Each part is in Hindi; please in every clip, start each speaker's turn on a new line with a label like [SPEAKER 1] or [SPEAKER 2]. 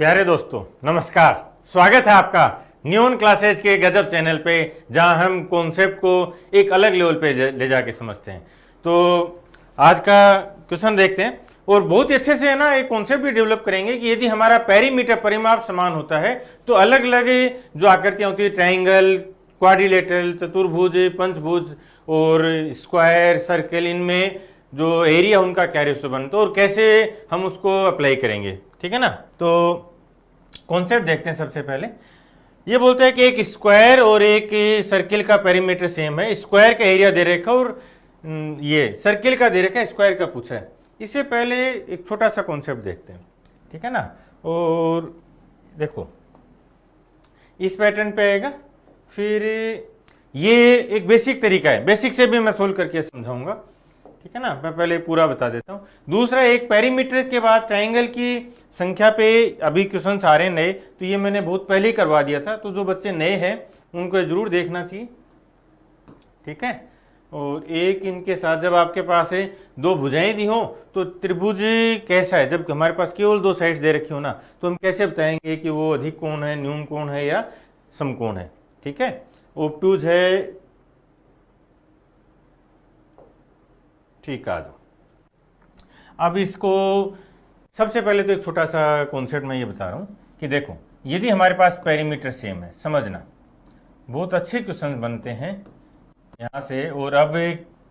[SPEAKER 1] प्यारे दोस्तों नमस्कार, स्वागत है आपका न्यून क्लासेज के गजब चैनल पे, जहां हम कॉन्सेप्ट को एक अलग लेवल पे ले जाके समझते हैं। तो आज का क्वेश्चन देखते हैं और बहुत ही अच्छे से है ना एक कॉन्सेप्ट भी डेवलप करेंगे कि यदि हमारा पेरीमीटर परिमाप समान होता है तो अलग अलग जो आकृतियां होती है, ट्राइंगल, क्वाड्रिलेटरल, चतुर्भुज, पंचभुज और स्क्वायर, सर्कल, इनमें जो एरिया उनका क्या रेशो बनता है और कैसे हम उसको अप्लाई करेंगे। ठीक है ना। तो कॉन्सेप्ट देखते हैं। सबसे पहले ये बोलते हैं कि एक स्क्वायर और एक सर्किल का पेरीमीटर सेम है। स्क्वायर का एरिया दे रखा और ये सर्किल का दे रखा है, स्क्वायर का पूछा है। इससे पहले एक छोटा सा कॉन्सेप्ट देखते हैं। ठीक है ना। और देखो इस पैटर्न पे आएगा, फिर ये एक बेसिक तरीका है, बेसिक से भी मैं सोल्व करके समझाऊंगा। ठीक है ना। मैं पहले पूरा बता देता हूँ। दूसरा, एक पेरीमीटर के बाद ट्राइंगल की संख्या पे अभी क्वेश्चंस आ रहे हैं नए, तो ये मैंने बहुत पहले ही करवा दिया था, तो जो बच्चे नए हैं उनको जरूर देखना चाहिए। ठीक है। और एक इनके साथ जब आपके पास है दो भुजाएं दी हो तो त्रिभुज कैसा है, जब हमारे पास केवल दो साइड्स दे रखी हो ना, तो हम कैसे बताएंगे कि वो अधिक कोण है, न्यून कोण है या समकोण है। ठीक है। ऑब्टूज है, ठीक है। आ जाओ। अब इसको सबसे पहले तो एक छोटा सा कॉन्सेप्ट मैं ये बता रहा हूं कि देखो यदि हमारे पास पेरीमीटर सेम है, समझना बहुत अच्छे क्वेश्चन बनते हैं यहां से। और अब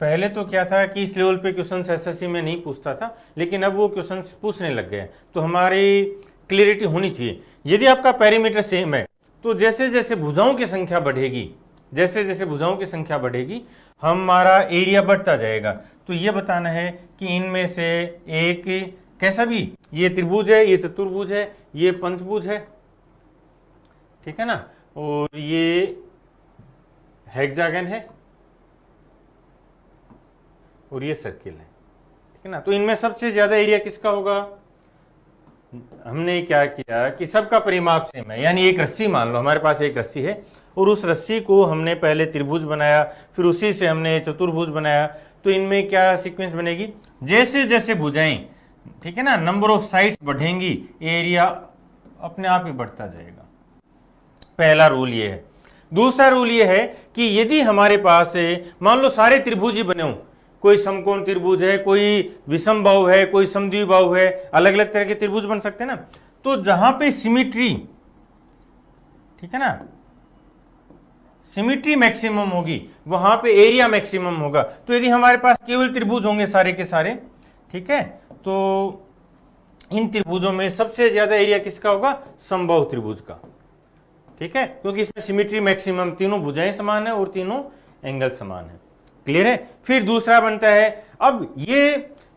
[SPEAKER 1] पहले तो क्या था कि इस लेवल पे क्वेश्चन एसएससी में नहीं पूछता था, लेकिन अब वो क्वेश्चन पूछने लग गए, तो हमारी क्लियरिटी होनी चाहिए। यदि आपका पेरीमीटर सेम है तो जैसे जैसे भुजाओं की संख्या बढ़ेगी, जैसे जैसे भुजाओं की संख्या बढ़ेगी हमारा एरिया बढ़ता जाएगा। तो ये बताना है कि इनमें से एक कैसा भी, ये त्रिभुज है, ये चतुर्भुज है, ये पंचभुज है। ठीक है ना। और ये हेक्सागन है और ये सर्किल है। ठीक है ना। तो इनमें सबसे ज्यादा एरिया किसका होगा? हमने क्या किया कि सबका परिमाप सेम है, यानी एक रस्सी मान लो हमारे पास एक रस्सी है और उस रस्सी को हमने पहले त्रिभुज बनाया, फिर उसी से हमने चतुर्भुज बनाया। तो इनमें क्या सीक्वेंस बनेगी, जैसे जैसे भुजाएं, ठीक है ना, नंबर ऑफ साइड्स बढ़ेंगी, एरिया अपने आप ही बढ़ता जाएगा। पहला रूल ये है। दूसरा रूल ये है कि यदि हमारे पास मान लो सारे त्रिभुज ही बने हो, कोई समकोण त्रिभुज है, कोई विषम बाहु है, कोई समद्विबाहु है, अलग अलग तरह के त्रिभुज बन सकते हैं ना, तो जहां पे सिमिट्री, ठीक है ना, सिमिट्री मैक्सिमम होगी वहां पे एरिया मैक्सिमम होगा। तो यदि हमारे पास केवल त्रिभुज होंगे सारे के सारे, ठीक है, तो इन त्रिभुजों में सबसे ज्यादा एरिया किसका होगा? समबाहु त्रिभुज का। ठीक है, क्योंकि इसमें सिमिट्री मैक्सिमम, तीनों भुजाएं समान है और तीनों एंगल समान है। क्लियर है। फिर दूसरा बनता है, अब ये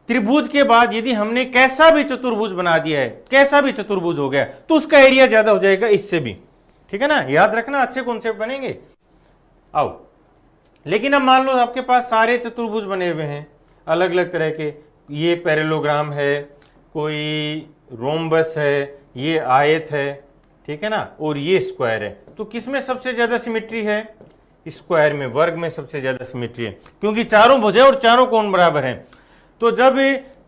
[SPEAKER 1] त्रिभुज के बाद यदि हमने कैसा भी चतुर्भुज बना दिया है, कैसा भी चतुर्भुज हो गया, तो उसका एरिया ज्यादा हो जाएगा इससे भी। ठीक है ना। याद रखना, अच्छे कॉन्सेप्ट बनेंगे। आओ, लेकिन अब मान लो आपके पास सारे चतुर्भुज बने हुए हैं अलग अलग तरह के, ये पैरेललोग्राम है, कोई रोम्बस है, ये आयत है, ठीक है ना, और ये स्क्वायर है। तो किसमें सबसे ज्यादा सिमेट्री है? स्क्वायर में, वर्ग में सबसे ज्यादा सिमेट्री है, क्योंकि चारों भुजाएं और चारों कोण बराबर हैं। तो जब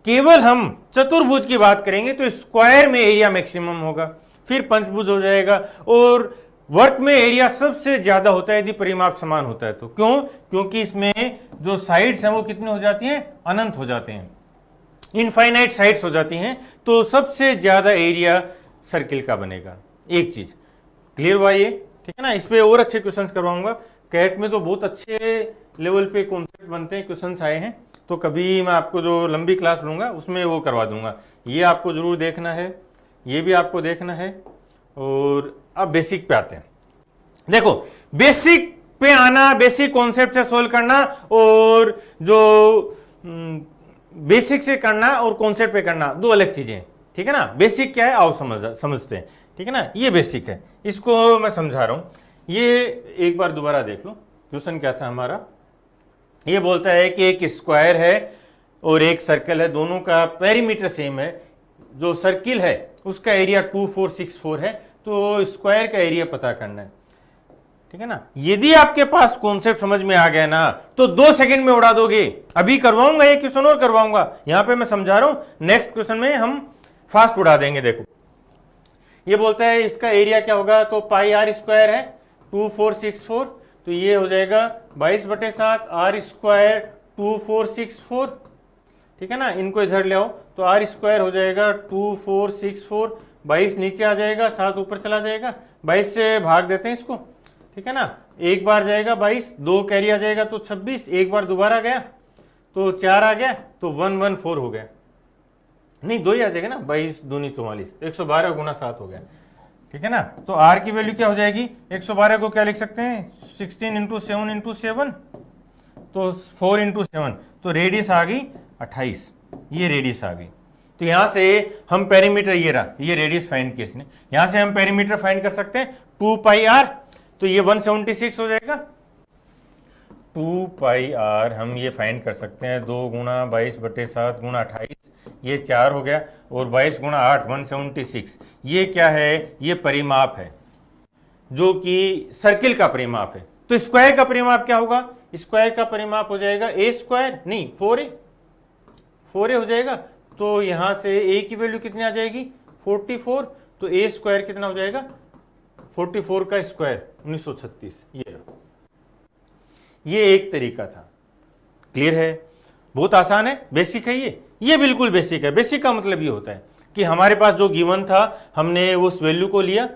[SPEAKER 1] केवल हम चतुर्भुज की बात करेंगे तो स्क्वायर में एरिया मैक्सिमम होगा, फिर पंचभुज हो जाएगा, और वर्ग में एरिया सबसे ज्यादा होता है यदि परिमाप समान होता है। तो क्यों? क्योंकि इसमें जो साइड्स हैं वो कितनी हो जाती हैं? अनंत हो जाते हैं, इनफाइनाइट साइड्स हो जाती हैं। तो सबसे ज्यादा एरिया सर्किल का बनेगा। एक चीज क्लियर हुआ ये? ठीक है ना। इस पे और अच्छे क्वेश्चंस करवाऊंगा। कैट में तो बहुत अच्छे लेवल पे कॉन्सेप्ट बनते हैं, क्वेश्चंस आए हैं, तो कभी मैं आपको जो लंबी क्लास लूंगा उसमें वो करवा दूंगा। ये आपको जरूर देखना है, ये भी आपको देखना है। और अब बेसिक पे आते हैं। देखो बेसिक पे आना, बेसिक कॉन्सेप्ट से सोल्व करना, और जो बेसिक से करना और कॉन्सेप्ट पे करना दो अलग चीजें। ठीक है ना। बेसिक क्या है आओ समझते हैं। ठीक है ना। ये बेसिक है, इसको मैं समझा रहा हूं। ये एक बार दोबारा देख लो, क्वेश्चन क्या था हमारा। ये बोलता है कि एक स्क्वायर है और एक सर्कल है, दोनों का पेरीमीटर सेम है। जो सर्किल है उसका एरिया 2464 है, तो स्क्वायर का एरिया पता करना है। ठीक है ना। यदि आपके पास कॉन्सेप्ट समझ में आ गया ना तो 2 सेकंड में उड़ा दोगे। अभी करवाऊंगा एक क्वेश्चन और करवाऊंगा, यहां पे मैं समझा रहा हूं, नेक्स्ट क्वेश्चन में हम फास्ट उड़ा देंगे। देखो ये बोलता है इसका एरिया क्या होगा, तो पाई आर स्क्वायर है 2464, तो ये हो जाएगा 22/7 आर स्क्वायर 2464, ठीक है ना। इनको इधर ले आओ तो आर स्क्वायर हो जाएगा 2464, 22 नीचे आ जाएगा, 7 ऊपर चला जाएगा, 22 से भाग देते हैं इसको, ठीक है ना। एक बार जाएगा 22, 2 कैरी आ जाएगा तो 26, एक बार दोबारा गया तो 4 आ गया तो 114 हो गया, नहीं 2 ही आ जाएगा ना, 22 दूनी 44, 112 गुना 7 हो गया, ठीक है ना। तो आर की वैल्यू क्या हो जाएगी, 112 को क्या लिख सकते हैं 16 इंटू 7 इंटू 7, तो 4 इंटू 7, तो रेडियस आ गई 28, ये रेडियस आ गई। तो यहां से हम पेरीमीटर, ये रहा, ये रेडियस फाइंड किया इसने, यहां से हम पेरीमीटर फाइंड कर सकते हैं 2 पाई आर, तो ये 176 हो जाएगा। 2 पाई आर हम ये फाइंड कर सकते हैं, 2 गुणा 22/7 गुणा 28, ये 4 हो गया, और 22 गुणा 8 176, ये क्या है, ये परिमाप है जो कि सर्किल का परिमाप है। तो स्क्वायर का परिमाप क्या होगा, स्क्वायर का परिमाप हो जाएगा ए स्क्वायर, नहीं 4a हो जाएगा। तो यहां से a की वैल्यू कितनी आ जाएगी 44, तो a स्क्वायर कितना हो जाएगा 44 का स्क्वायर 1936, ये एक तरीका था। क्लियर है, बहुत आसान है, बेसिक है ये बिल्कुल बेसिक है। बेसिक का मतलब ये होता है कि हमारे पास जो गिवन था हमने उस वैल्यू को लिया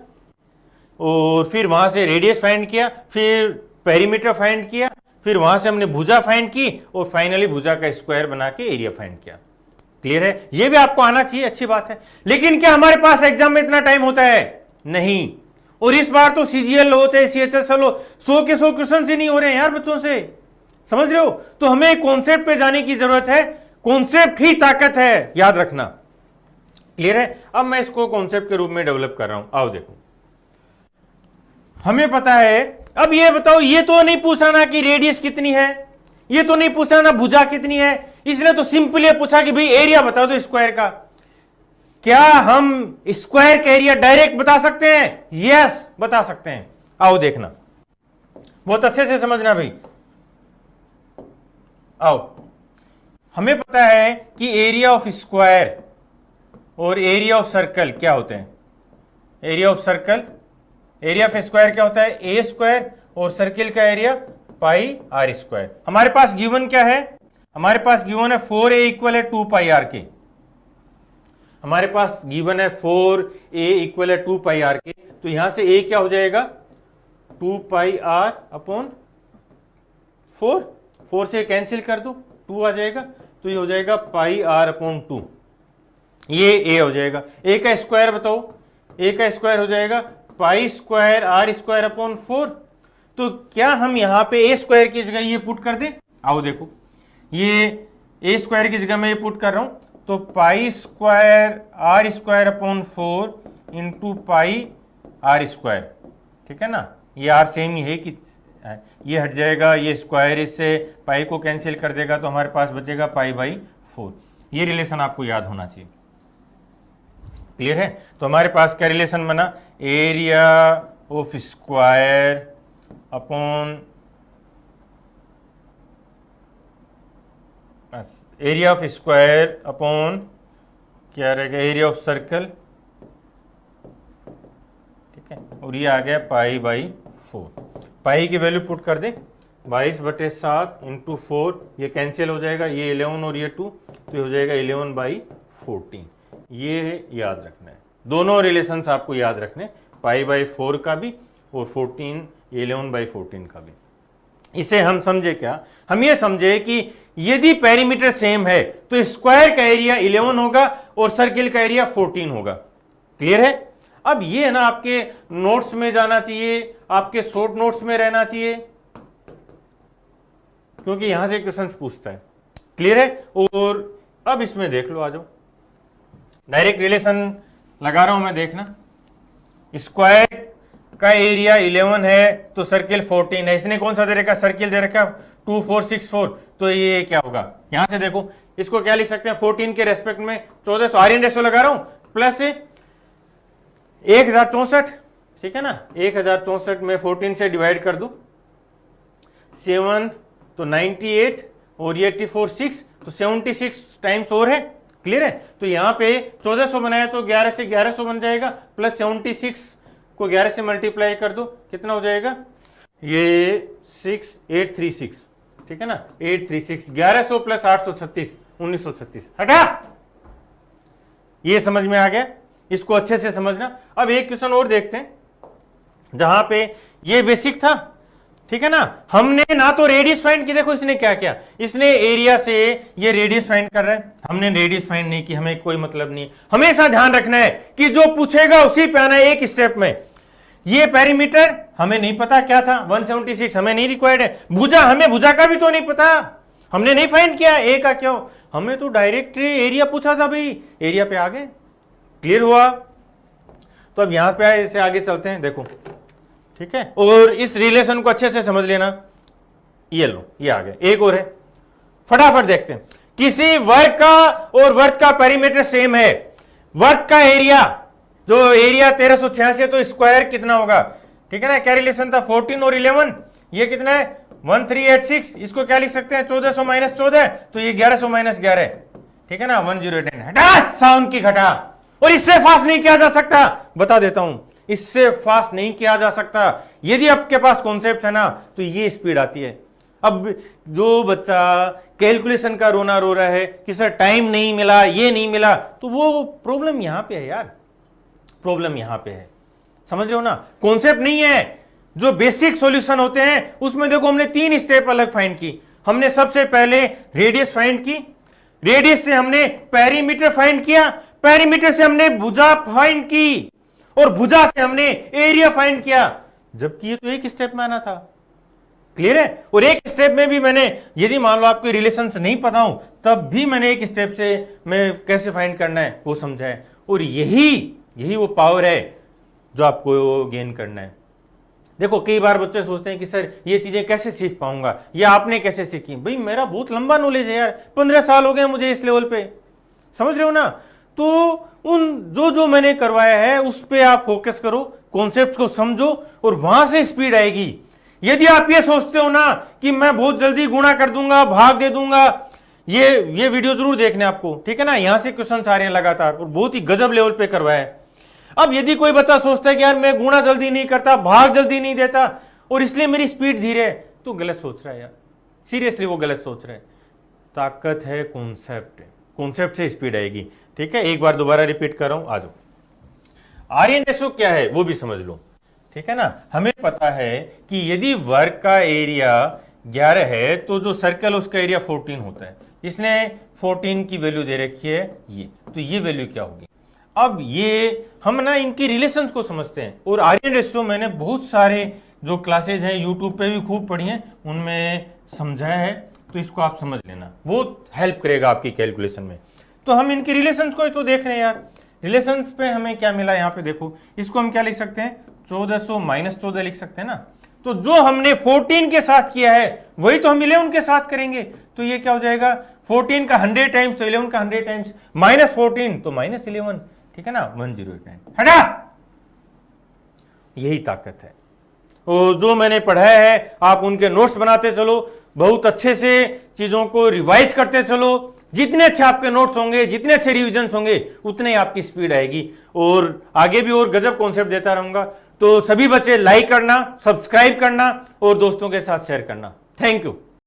[SPEAKER 1] और फिर वहां से रेडियस फाइंड किया, फिर पेरीमीटर फाइंड किया, फिर वहां से हमने भुजा फाइंड की और फाइनली भुजा का स्क्वायर बना के एरिया फाइंड किया। क्लियर है, ये भी आपको आना चाहिए, अच्छी बात है। लेकिन क्या हमारे पास एग्जाम में इतना टाइम होता है, नहीं। और इस बार तो सीजीएल हो चाहे सीएचएसएल हो, 100 के 100 क्वेश्चन ही नहीं हो रहे हैं यार बच्चों से, समझ रहे हो। तो हमें कॉन्सेप्ट पे जाने की जरूरत है, कॉन्सेप्ट ही ताकत है, याद रखना। क्लियर है, अब मैं इसको कॉन्सेप्ट के रूप में डेवलप कर रहा हूं। आओ देखो, हमें पता है, अब ये बताओ, ये तो नहीं पूछा ना कि रेडियस कितनी है, ये तो नहीं पूछा ना भुजा कितनी है, इसने तो सिंपली पूछा कि भाई एरिया बता दो स्क्वायर का। क्या हम स्क्वायर का एरिया डायरेक्ट बता सकते हैं, यस बता सकते हैं। आओ देखना, बहुत अच्छे से समझना भाई। आओ, हमें पता है कि एरिया ऑफ स्क्वायर और एरिया ऑफ सर्कल क्या होते हैं। Area of circle, area of square क्या होता है ए स्क्वायर, और सर्किल का एरिया पाई आर स्क्वायर। हमारे पास गिवन क्या है, हमारे पास गिवन है 4a इक्वल है 2 पाई आर के। हमारे पास गिवन है 4a इक्वल है 2 पाई आर के, तो यहां से a क्या हो जाएगा 2 पाई आर अपॉन 4 से कैंसिल कर दो, 2 आ जाएगा, तो ये हो जाएगा पाई आर अपॉन 2, ये a हो जाएगा। a का स्क्वायर बताओ, a का स्क्वायर हो जाएगा pi square r square upon 4। तो क्या हम यहां पे a स्क्वायर की जगह ये पुट कर दें। आओ देखो, ये a स्क्वायर की जगह मैं ये पुट कर रहा हूं, तो pi square r square upon 4 into pi r square, ठीक है ना। ये आर सेम ही है कि ये हट जाएगा, ये स्क्वायर इससे पाई को कैंसिल कर देगा, तो हमारे पास बचेगा पाई बाई 4। ये रिलेशन आपको याद होना चाहिए। क्लियर है, तो हमारे पास क्या रिलेशन बना, area of square upon area of square upon क्या रहेगा एरिया ऑफ सर्कल, ठीक है, और ये आ गया पाई बाई 4। पाई की वैल्यू पुट कर दें 22/7 इंटू 4, ये कैंसिल हो जाएगा, ये 11 और ये 2, तो ये हो जाएगा 11/14। ये याद रखना है, दोनों रिलेशंस आपको याद रखने, पाई बाई 4 का भी और 11/14 का भी। इसे हम समझे क्या, हम ये समझे कि यदि पेरीमीटर सेम है तो स्क्वायर का एरिया 11 होगा और सर्किल का एरिया 14 होगा। क्लियर है, अब ये ना आपके नोट्स में जाना चाहिए, आपके शॉर्ट नोट्स में रहना चाहिए, क्योंकि यहां से क्वेश्चन पूछता है। क्लियर है, और अब इसमें देख लो, आ जाओ, डायरेक्ट रिलेशन लगा रहा हूं मैं, देखना। स्क्वायर का एरिया 11 है तो सर्किल 14 है, इसने कौन सा दे रखा, सर्किल दे रखा 2464, तो ये क्या होगा, यहां से देखो इसको क्या लिख सकते हैं 14 के रेस्पेक्ट में 1400, आर्यन रेशो लगा रहा हूं, प्लस 1064, ठीक है ना। 1064 में 14 से डिवाइड कर दो, 7 तो 98 और ये 84 6, तो 76 टाइम्स और है, क्लियर है? तो यहां पे 1400 बनाया तो 11 से 1100 बन जाएगा, प्लस 76 को 11 से मल्टीप्लाई कर दो, कितना हो जाएगा? ये 6836, ठीक है ना, 836, 1100 प्लस 836, 1936। हटा, ये समझ में आ गया? इसको अच्छे से समझना। अब एक क्वेश्चन और देखते हैं जहां पे ये बेसिक था, ठीक है ना। हमने ना तो रेडियस फाइंड की, देखो इसने क्या किया, इसने एरिया से ये रेडियस फाइंड कर रहा है, हमने रेडियस फाइंड नहीं की, हमें कोई मतलब नहीं है। हमेशा ध्यान रखना है कि जो पूछेगा उसी पे आना है एक स्टेप में। ये पेरीमीटर हमें नहीं पता क्या था, 176 हमें नहीं रिक्वायर्ड है। भुजा, हमें भुजा का भी तो नहीं पता, हमने नहीं फाइंड किया ए का, क्यों? हमें तो डायरेक्ट एरिया पूछा था भाई, एरिया पे आ गए। क्लियर हुआ? तो अब यहां पे इसे आगे चलते हैं, देखो, ठीक है। और इस रिलेशन को अच्छे से समझ लेना। ये लो, ये आ गया। एक और है, फटाफट देखते हैं। किसी वर्ग का और वर्ग का पेरीमीटर सेम है, वर्ग का एरिया, जो एरिया 1386 है, तो स्क्वायर कितना होगा, ठीक है ना। क्या रिलेशन था? 14 और 11, ये कितना है? 1386। इसको क्या लिख सकते हैं? 1400 माइनस 14, तो ये 1100 माइनस 11, ठीक है ना, 1010। हटा, साउंड की घटा। और इससे फास्ट नहीं किया जा सकता, बता देता हूं, इससे फास्ट नहीं किया जा सकता। यदि आपके पास कॉन्सेप्ट है ना, तो ये स्पीड आती है। अब जो बच्चा कैलकुलेशन का रोना रो रहा है कि सर टाइम नहीं मिला, ये नहीं मिला, तो वो प्रॉब्लम यहां पे है यार, प्रॉब्लम यहां पे है, समझ रहे हो ना। कॉन्सेप्ट नहीं है। जो बेसिक सॉल्यूशन होते हैं उसमें देखो हमने 3 स्टेप अलग फाइंड की। हमने सबसे पहले रेडियस फाइंड की, रेडियस से हमने पेरीमीटर फाइंड किया, पेरीमीटर से हमने भुजा फाइंड की, और भुजा से हमने एरिया फाइंड किया, जबकि ये तो एक स्टेप में आना था। क्लियर है? और एक स्टेप में भी मैंने, यदि मान लो आपको रिलेशंस नहीं पता हो, तब भी मैंने एक स्टेप से मैं कैसे फाइंड करना है वो समझा है। और यही वो पावर है जो आपको गेन करना है। देखो कई बार बच्चे सोचते हैं कि सर ये चीजें कैसे सीख पाऊंगा, या आपने कैसे सीखी। भाई मेरा बहुत लंबा नॉलेज है यार, 15 साल हो गए मुझे इस लेवल पे, समझ रहे हो ना। तो उन जो मैंने करवाया है उस पे आप फोकस करो, कॉन्सेप्ट को समझो, और वहां से स्पीड आएगी। यदि आप ये सोचते हो ना कि मैं बहुत जल्दी गुणा कर दूंगा, भाग दे दूंगा, ये वीडियो जरूर देखने आपको, ठीक है ना। यहां से क्वेश्चन आ रहे हैं लगातार, और बहुत ही गजब लेवल पे करवाया है। अब यदि कोई बच्चा सोचता है कि यार मैं गुणा जल्दी नहीं करता, भाग जल्दी नहीं देता, और इसलिए मेरी स्पीड धीरे है, तो गलत सोच रहा है यार, सीरियसली वो गलत सोच रहा है। ताकत है कॉन्सेप्ट, कॉन्सेप्ट से स्पीड आएगी, ठीक है। एक बार दोबारा रिपीट कर रहा हूं, आ जाओ। आर्यन रेशो क्या है वो भी समझ लो, ठीक है ना। हमें पता है कि यदि वर्ग का एरिया 11 है तो जो सर्कल उसका एरिया 14 होता है। इसने 14 की वैल्यू दे रखी है ये, तो ये वैल्यू क्या होगी। अब ये हम ना इनकी रिलेशंस को समझते हैं, और आर्यन रेशो मैंने बहुत सारे जो क्लासेज हैं यूट्यूब पे भी खूब पढ़ी हैं, उनमें समझाया है, तो इसको आप समझ लेना, बहुत हेल्प करेगा आपकी कैलकुलेशन में। तो हम इनकी रिलेशंस को तो देख रहे हैं यार। रिलेशंस पे हमें क्या मिला यहाँ पे देखो, इसको हम क्या लिख सकते हैं, 1400 माइनस 14 लिख सकते हैं ना। तो जो हमने 14 के साथ किया है वही तो हम 11 के साथ करेंगे। तो ये क्या हो जाएगा, 14 का 100 टाइम्स तो 11 का 100 टाइम्स, माइनस 14 तो माइनस 11, ठीक है ना, 1089। हटा, यही ताकत है। और जो मैंने पढ़ाया है आप उनके नोट्स बनाते चलो, बहुत अच्छे से चीजों को रिवाइज करते चलो। जितने अच्छे आपके नोट्स होंगे, जितने अच्छे रिविजन्स होंगे, उतने ही आपकी स्पीड आएगी। और आगे भी और गजब कॉन्सेप्ट देता रहूंगा। तो सभी बच्चे लाइक करना, सब्सक्राइब करना और दोस्तों के साथ शेयर करना। Thank you.